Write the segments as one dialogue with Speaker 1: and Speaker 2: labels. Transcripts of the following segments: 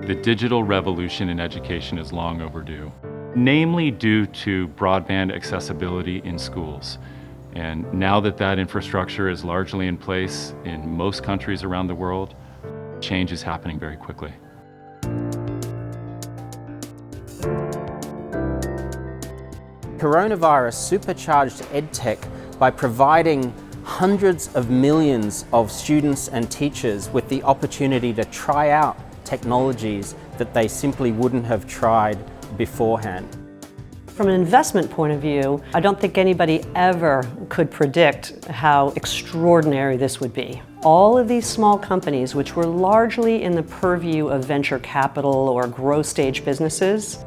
Speaker 1: The digital revolution in education is long overdue, namely due to broadband accessibility in schools. And now that that infrastructure is largely in place in most countries around the world, change is happening very quickly.
Speaker 2: Coronavirus supercharged EdTech by providing hundreds of millions of students and teachers with the opportunity to try out technologies that they simply wouldn't have tried beforehand.
Speaker 3: From an investment point of view, I don't think anybody ever could predict how extraordinary this would be. All of these small companies, which were largely in the purview of venture capital or growth stage businesses,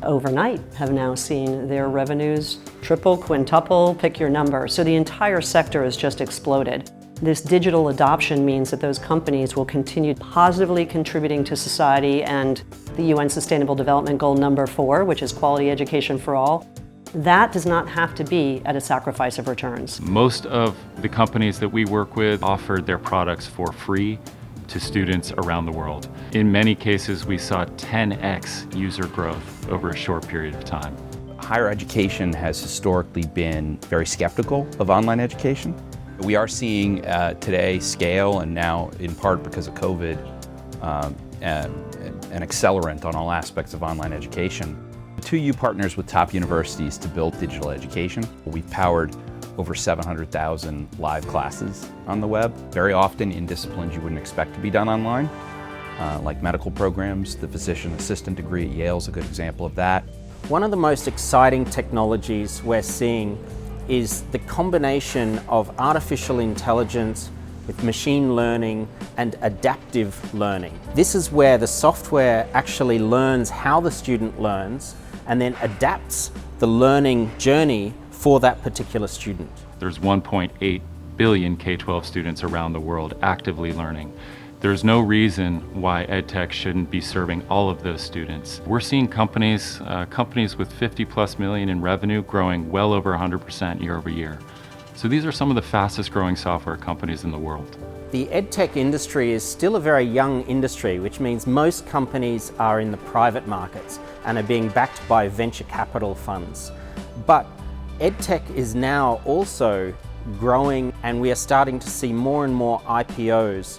Speaker 3: overnight have now seen their revenues triple, quintuple, pick your number. So the entire sector has just exploded. This digital adoption means that those companies will continue positively contributing to society and the UN Sustainable Development Goal number 4, which is quality education for all. That does not have to be at a sacrifice of returns.
Speaker 1: Most of the companies that we work with offered their products for free to students around the world. In many cases, we saw 10x user growth over a short period of time.
Speaker 4: Higher education has historically been very skeptical of online education. We are seeing today scale, and now in part because of COVID, an accelerant on all aspects of online education. 2U partners with top universities to build digital education. We've powered over 700,000 live classes on the web, very often in disciplines you wouldn't expect to be done online, like medical programs. The physician assistant degree at Yale is a good example of that.
Speaker 2: One of the most exciting technologies we're seeing is the combination of artificial intelligence with machine learning and adaptive learning. This is where the software actually learns how the student learns and then adapts the learning journey for that particular student.
Speaker 1: There's 1.8 billion K-12 students around the world actively learning. There's no reason why EdTech shouldn't be serving all of those students. We're seeing companies with 50+ million in revenue growing well over 100% year over year. So these are some of the fastest growing software companies in the world.
Speaker 2: The EdTech industry is still a very young industry, which means most companies are in the private markets and are being backed by venture capital funds. But EdTech is now also growing, and we are starting to see more and more IPOs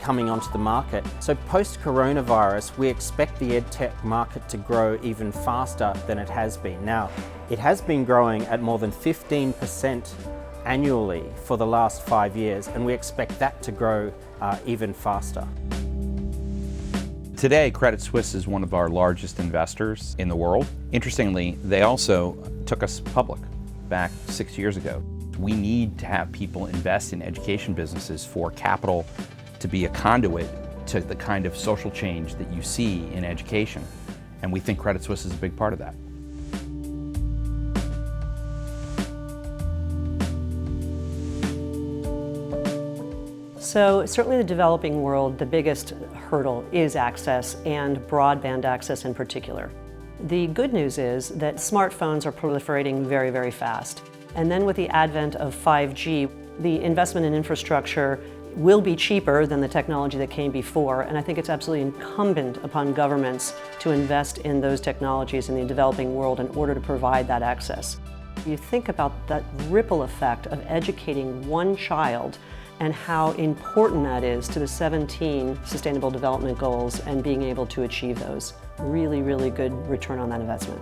Speaker 2: coming onto the market. So post-coronavirus, we expect the EdTech market to grow even faster than it has been. Now, it has been growing at more than 15% annually for the last 5 years, and we expect that to grow even faster.
Speaker 4: Today, Credit Suisse is one of our largest investors in the world. Interestingly, they also took us public back 6 years ago. We need to have people invest in education businesses for capital to be a conduit to the kind of social change that you see in education. And we think Credit Suisse is a big part of that.
Speaker 3: So certainly the developing world, the biggest hurdle is access, and broadband access in particular. The good news is that smartphones are proliferating very, very fast. And then with the advent of 5G, the investment in infrastructure will be cheaper than the technology that came before, and I think it's absolutely incumbent upon governments to invest in those technologies in the developing world in order to provide that access. You think about that ripple effect of educating one child and how important that is to the 17 Sustainable Development Goals and being able to achieve those. Really, really good return on that investment.